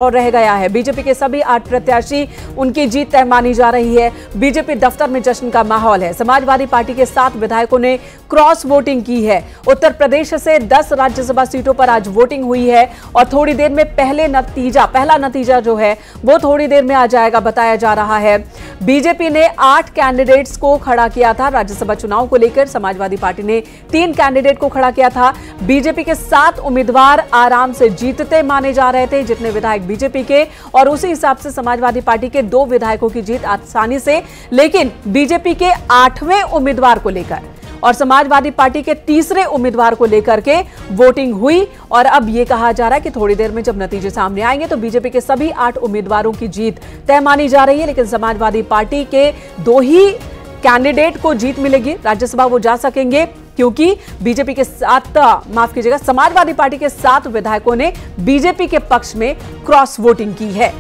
और रह गया है। बीजेपी के सभी 8 प्रत्याशी, उनकी जीत तय मानी जा रही है। बीजेपी दफ्तर में जश्न का माहौल है। समाजवादी पार्टी के 7 विधायकों ने क्रॉस वोटिंग की है। उत्तर प्रदेश से 10 राज्यसभा सीटों पर आज वोटिंग हुई है और थोड़ी देर में पहला नतीजा जो है वो थोड़ी देर में आ जाएगा, बताया जा रहा है। बीजेपी ने 8 कैंडिडेट्स को खड़ा किया था राज्यसभा चुनाव को लेकर। समाजवादी पार्टी ने 3 कैंडिडेट को खड़ा किया था। बीजेपी के 7 उम्मीदवार आराम से जीतते माने जा रहे थे, जितने विधायक बीजेपी के, और उसी हिसाब से समाजवादी पार्टी के 2 विधायकों की जीत आसानी से, लेकिन बीजेपी के 8वें उम्मीदवार को लेकर और समाजवादी पार्टी के 3रे उम्मीदवार को लेकर के वोटिंग हुई। और अब यह कहा जा रहा है कि थोड़ी देर में जब नतीजे सामने आएंगे तो बीजेपी के सभी 8 उम्मीदवारों की जीत तय मानी जा रही है। लेकिन समाजवादी पार्टी के 2 ही कैंडिडेट को जीत मिलेगी, राज्यसभा वो जा सकेंगे, क्योंकि बीजेपी के समाजवादी पार्टी के 7 विधायकों ने बीजेपी के पक्ष में क्रॉस वोटिंग की है।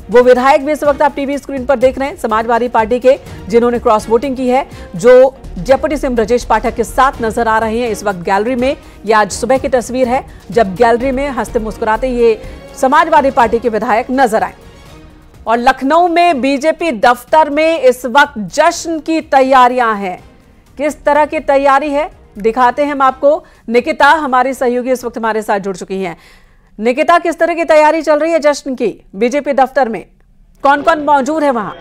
वो विधायक भी इस वक्त आप टीवी स्क्रीन पर देख रहे हैं समाजवादी पार्टी के, जिन्होंने क्रॉस वोटिंग की है, जो डिप्टी सीएम ब्रजेश पाठक के साथ नजर आ रहे हैं इस वक्त गैलरी में। यह आज सुबह की तस्वीर है जब गैलरी में हंसते मुस्कुराते ये समाजवादी पार्टी के विधायक नजर आए। और लखनऊ में बीजेपी दफ्तर में इस वक्त जश्न की तैयारियां हैं। किस तरह की तैयारी है दिखाते हैं हम आपको। निकिता हमारी सहयोगी इस वक्त हमारे साथ जुड़ चुकी हैं। निकिता, किस तरह की तैयारी चल रही है जश्न की बीजेपी दफ्तर में? कौन कौन मौजूद है वहां?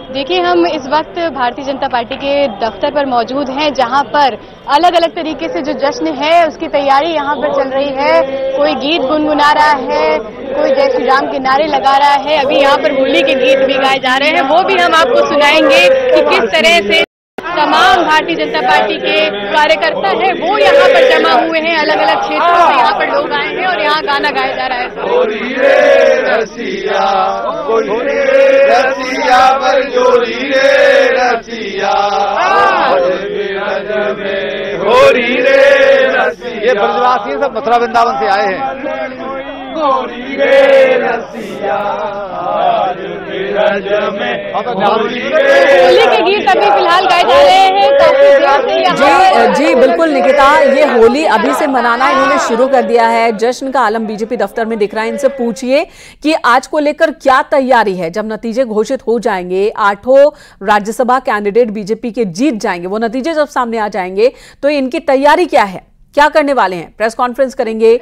देखिए, हम इस वक्त भारतीय जनता पार्टी के दफ्तर पर मौजूद हैं, जहां पर अलग अलग तरीके से जो जश्न है उसकी तैयारी यहां पर चल रही है। कोई गीत गुनगुना रहा है, कोई जय श्री राम के नारे लगा रहा है। अभी यहाँ पर होली के गीत भी गाए जा रहे हैं, वो भी हम आपको सुनाएंगे कि किस तरह से तमाम भारतीय जनता पार्टी के कार्यकर्ता हैं वो यहाँ पर जमा हुए हैं। अलग अलग क्षेत्रों से यहाँ पर लोग आए हैं और यहाँ गाना गाया जा रहा है। होली रे रसिया, होली रे रसिया, बरजोरी रे रसिया, होली रे रसिया। ये ब्रजवासी सब मथुरा वृंदावन से आए हैं। होली रे रसिया, होली के गीत अभी फिलहाल गाए जा रहे हैं काफी देर से। जी बिल्कुल निकिता, ये होली अभी से मनाना इन्होंने शुरू कर दिया है। जश्न का आलम बीजेपी दफ्तर में दिख रहा है। इनसे पूछिए कि आज को लेकर क्या तैयारी है। जब नतीजे घोषित हो जाएंगे, 8 राज्यसभा कैंडिडेट बीजेपी के जीत जाएंगे, वो नतीजे जब सामने आ जाएंगे तो इनकी तैयारी क्या है, क्या करने वाले हैं? प्रेस कॉन्फ्रेंस करेंगे,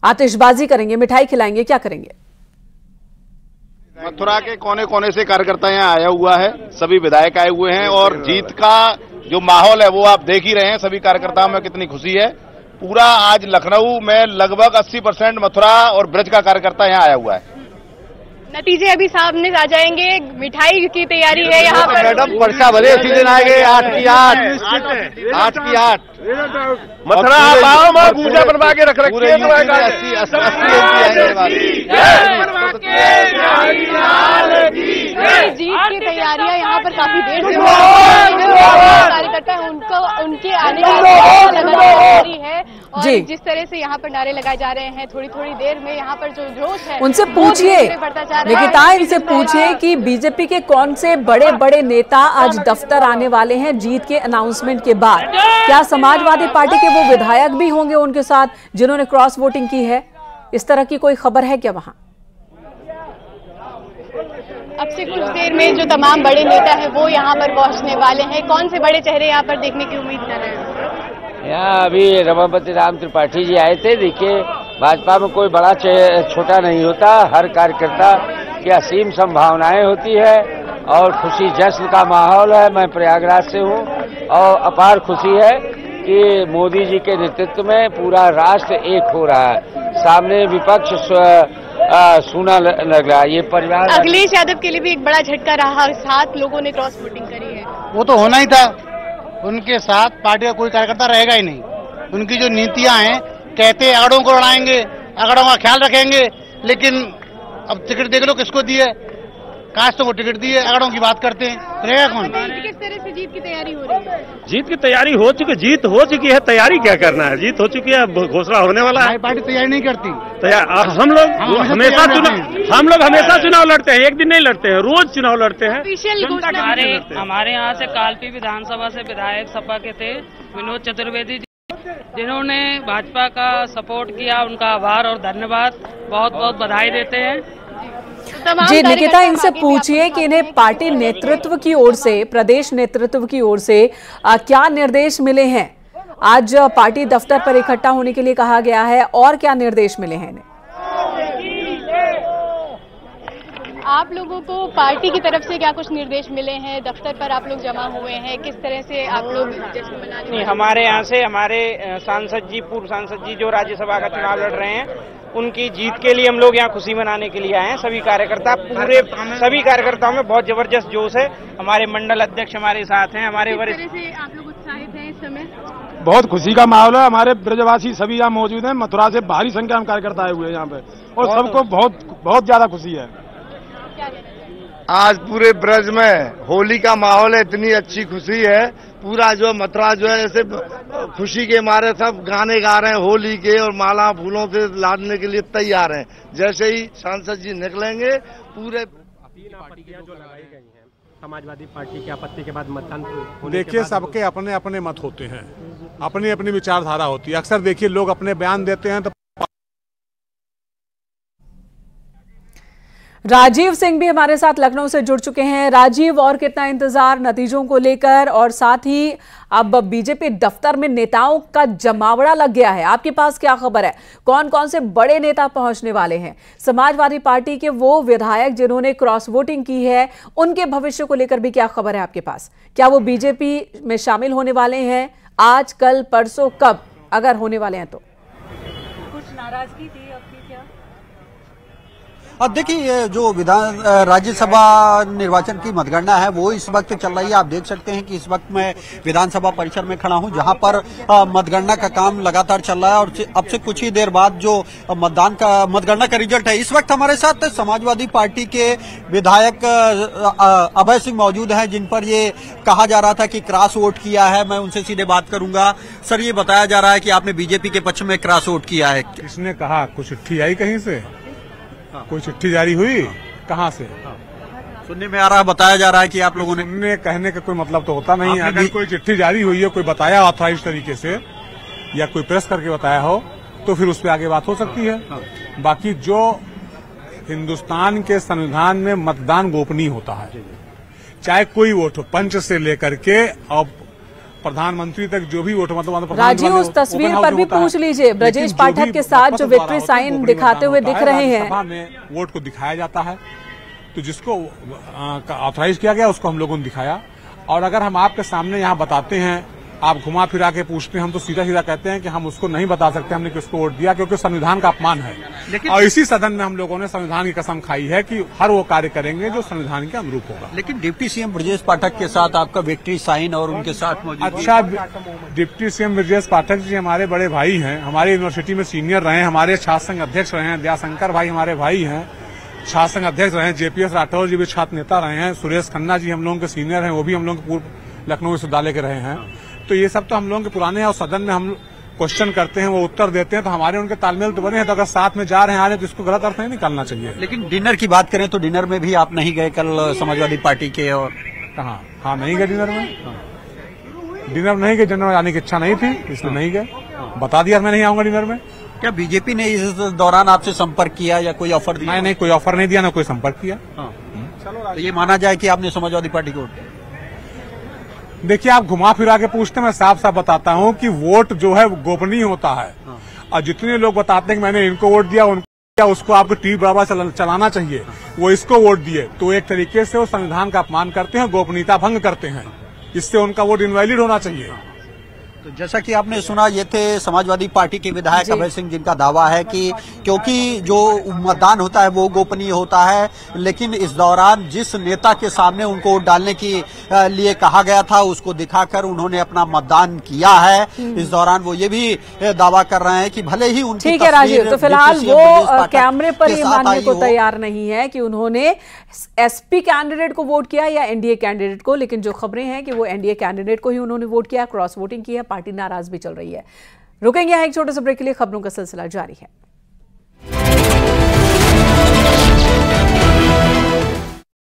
आतिशबाजी करेंगे, मिठाई खिलाएंगे, क्या करेंगे? मथुरा के कोने कोने से कार्यकर्ता यहाँ आया हुआ है, सभी विधायक आए हुए हैं और जीत का जो माहौल है वो आप देख ही रहे हैं। सभी कार्यकर्ताओं में कितनी खुशी है। पूरा आज लखनऊ में लगभग 80% मथुरा और ब्रज का कार्यकर्ता यहाँ आया हुआ है। नतीजे अभी सामने आ जाएंगे, मिठाई की तैयारी है यहाँ पर। मैडम पर्चा भले इसी दिन आएंगे, 8 की 8 मथुरा पाओ मां पूजा बनवा के रख रखी है। 80 जीत की तैयारियां यहाँ पर काफी देर से हो रही है। कार्यकर्ता है उनके आने की तैयारी है और जिस तरह से यहाँ पर नारे लगाए जा रहे हैं, थोड़ी थोड़ी देर में यहाँ पर जो जोश है उनसे पूछिए, निकिता इनसे पूछिए कि बीजेपी के कौन से बड़े बड़े नेता आज दफ्तर आने वाले हैं जीत के अनाउंसमेंट के बाद। क्या समाजवादी पार्टी के वो विधायक भी होंगे उनके साथ जिन्होंने क्रॉस वोटिंग की है? इस तरह की कोई खबर है क्या वहां? अब से कुछ देर में जो तमाम बड़े नेता हैं वो यहाँ पर पहुंचने वाले हैं। कौन से बड़े चेहरे यहाँ पर देखने की उम्मीद कर रहे हैं? यहाँ अभी रमापति राम त्रिपाठी जी आए थे। देखिए, भाजपा में कोई बड़ा छोटा नहीं होता, हर कार्यकर्ता की असीम संभावनाएं होती है और खुशी जश्न का माहौल है। मैं प्रयागराज से हूँ और अपार खुशी है कि मोदी जी के नेतृत्व में पूरा राष्ट्र एक हो रहा है। सामने विपक्ष सुना लग रहा है। ये परिवार अखिलेश यादव के लिए भी एक बड़ा झटका रहा, 7 लोगों ने क्रॉस वोटिंग करी है। वो तो होना ही था, उनके साथ पार्टी का कोई कार्यकर्ता रहेगा ही नहीं। उनकी जो नीतियां हैं, कहते अगड़ों को लड़ाएंगे, अगड़ों का ख्याल रखेंगे, लेकिन अब टिकट देख लो किसको दी है, काश को टिकट दी है, अगड़ों की बात करते हैं, रहेगा कौन? किस तरह से जीत की तैयारी हो रही है? जीत की तैयारी हो चुकी, जीत हो चुकी है, तैयारी क्या करना है? जीत हो चुकी है, घोषणा होने वाला है। पार्टी तैयारी नहीं करती। हम लोग हमेशा चुनाव लड़ते हैं, एक दिन नहीं लड़ते हैं, रोज चुनाव लड़ते हैं। हमारे यहाँ से कालपी विधानसभा से विधायक सपा के थे विनोद चतुर्वेदी जी, जिन्होंने भाजपा का सपोर्ट किया, उनका आभार और धन्यवाद, बहुत बहुत बधाई देते हैं। जी निकिता, इनसे पूछिए कि इन्हें पार्टी नेतृत्व की ओर से, प्रदेश नेतृत्व की ओर से क्या निर्देश मिले हैं? आज पार्टी दफ्तर पर इकट्ठा होने के लिए कहा गया है, और क्या निर्देश मिले हैं इन्हें? आप लोगों को पार्टी की तरफ से क्या कुछ निर्देश मिले हैं? दफ्तर पर आप लोग जमा हुए हैं, किस तरह से आप लोग जश्न मनाने? नहीं, हमारे यहाँ से हमारे सांसद जी, पूर्व सांसद जी जो राज्यसभा का चुनाव लड़ रहे हैं, उनकी जीत के लिए हम लोग यहाँ खुशी मनाने के लिए आए हैं। सभी कार्यकर्ताओं में बहुत जबरदस्त जोश है। हमारे मंडल अध्यक्ष हमारे साथ हैं, हमारे वरिष्ठ। किस तरह से आप लोग उत्साहित हैं इस समय? बहुत खुशी का माहौल है। हमारे ब्रजवासी सभी यहाँ मौजूद हैं। मथुरा से भारी संख्या में कार्यकर्ता आए हुए हैं यहाँ पे, और सबको बहुत ज्यादा खुशी है। आज पूरे ब्रज में होली का माहौल है, इतनी अच्छी खुशी है। पूरा जो मथुरा जो है ऐसे खुशी के मारे सब गाने गा रहे हैं होली के, और माला फूलों से लादने के लिए तैयार हैं। जैसे ही सांसद जी निकलेंगे पूरे आपत्तियां जो लगाई गई हैं समाजवादी पार्टी की आपत्ति के बाद मतदान, देखिए सबके अपने अपने मत होते हैं, अपनी अपनी विचारधारा होती है। अक्सर देखिए लोग अपने बयान देते हैं तो राजीव सिंह भी हमारे साथ लखनऊ से जुड़ चुके हैं। राजीव, और कितना इंतजार नतीजों को लेकर, और साथ ही अब बीजेपी दफ्तर में नेताओं का जमावड़ा लग गया है, आपके पास क्या खबर है? कौन कौन से बड़े नेता पहुंचने वाले हैं? समाजवादी पार्टी के वो विधायक जिन्होंने क्रॉस वोटिंग की है, उनके भविष्य को लेकर भी क्या खबर है आपके पास? क्या वो बीजेपी में शामिल होने वाले हैं आज, कल, परसों, कब, अगर होने वाले हैं तो? कुछ नाराजगी थी आपकी क्या? अब देखिए, ये जो राज्यसभा निर्वाचन की मतगणना है वो इस वक्त चल रही है। आप देख सकते हैं कि इस वक्त मैं विधानसभा परिसर में खड़ा हूं, जहां पर मतगणना का काम लगातार चल रहा है, और अब से कुछ ही देर बाद जो मतगणना का रिजल्ट है। इस वक्त हमारे साथ समाजवादी पार्टी के विधायक अभय सिंह मौजूद हैं, जिन पर ये कहा जा रहा था कि क्रॉस वोट किया है। मैं उनसे सीधे बात करूंगा। सर, ये बताया जा रहा है कि आपने बीजेपी के पक्ष में क्रॉस वोट किया है। किसने कहा? कुछ चिट्ठी आई कहीं से? कोई चिट्ठी जारी हुई? कहाँ से? सुनने में आ रहा है, बताया जा रहा है कि आप लोगों ने कहने का कोई मतलब तो होता नहीं। अगर कोई चिट्ठी जारी हुई है, कोई बताया ऑथराइज तरीके से, या कोई प्रेस करके बताया हो, तो फिर उस पर आगे बात हो सकती है। बाकी जो हिंदुस्तान के संविधान में मतदान गोपनीय होता है, चाहे कोई वोट हो, पंच से लेकर के और प्रधानमंत्री तक जो भी वोट, मतलब राजीव, उस तस्वीर पर भी पूछ लीजिए। ब्रजेश पाठक के साथ जो विक्ट्री साइन दिखाते हुए दिख रहे हैं, सभा में वोट को दिखाया जाता है, तो जिसको ऑथराइज किया गया उसको हम लोगों ने दिखाया। और अगर हम आपके सामने यहाँ बताते हैं, आप घुमा फिरा के पूछते हैं, हम तो सीधा सीधा कहते हैं कि हम उसको नहीं बता सकते हमने किसको वोट दिया, क्योंकि संविधान का अपमान है। और इसी सदन में हम लोगों ने संविधान की कसम खाई है कि हर वो कार्य करेंगे जो संविधान के अनुरूप होगा। लेकिन डिप्टी सीएम ब्रजेश पाठक के साथ आपका विक्ट्री साइन और उनके साथ मौजूद। अच्छा, डिप्टी सीएम ब्रजेश पाठक जी हमारे बड़े भाई हैं, हमारे यूनिवर्सिटी में सीनियर रहे हैं, हमारे छात्र संघ अध्यक्ष रहे हैं। दयाशंकर भाई हमारे भाई हैं, छात्र संघ अध्यक्ष रहे हैं। जेपीएस राठौर जी भी छात्र नेता रहे हैं। सुरेश खन्ना जी हम लोगों के सीनियर हैं, वो भी हम लोगों के पूर्व लखनऊ विश्वविद्यालय के रहे हैं। तो ये सब तो हम लोगों के पुराने हैं, और सदन में हम क्वेश्चन करते हैं, वो उत्तर देते हैं, तो हमारे उनके तालमेल तो बने हैं। तो अगर साथ में जा रहे हैं आ रहे हैं तो इसको गलत अर्थ नहीं निकालना चाहिए। लेकिन डिनर की बात करें तो डिनर में भी आप नहीं गए कल समाजवादी पार्टी के? और कहाँ? हाँ, नहीं गए डिनर में। डिनर नहीं गए, डिनर में जाने की इच्छा नहीं थी, इसलिए नहीं गए। बता दिया मैं नहीं आऊंगा डिनर में। क्या बीजेपी ने इस दौरान आपसे संपर्क किया या कोई ऑफर दिया? नहीं, कोई ऑफर नहीं दिया, ना कोई संपर्क किया। तो ये माना जाए कि आपने समाजवादी पार्टी को वोट दिया? देखिए, आप घुमा फिरा के पूछते हैं, मैं साफ साफ बताता हूं कि वोट जो है गोपनीय होता है। और जितने लोग बताते हैं कि मैंने इनको वोट दिया, उनको, उसको आपको टीवी बराबर चलाना चाहिए, वो इसको वोट दिए, तो एक तरीके से वो संविधान का अपमान करते हैं, गोपनीयता भंग करते हैं। इससे उनका वोट इनवैलिड होना चाहिए। तो जैसा कि आपने सुना, ये थे समाजवादी पार्टी के विधायक अभय सिंह, जिनका दावा है कि क्योंकि जो मतदान होता है वो गोपनीय होता है, लेकिन इस दौरान जिस नेता के सामने उनको वोट डालने के लिए कहा गया था उसको दिखाकर उन्होंने अपना मतदान किया है। इस दौरान वो ये भी दावा कर रहे हैं कि भले ही उनकी ठीक है राजीव, तो फिलहाल वो कैमरे पर ये मानने को तैयार नहीं है कि उन्होंने एसपी कैंडिडेट को वोट किया या एनडीए कैंडिडेट को, लेकिन जो खबरें हैं कि वो एनडीए कैंडिडेट को ही उन्होंने वोट किया, क्रॉस वोटिंग की है। पार्टी नाराज भी चल रही है। रुकेंगे यहाँ एक छोटे से ब्रेक के लिए, खबरों का सिलसिला जारी है।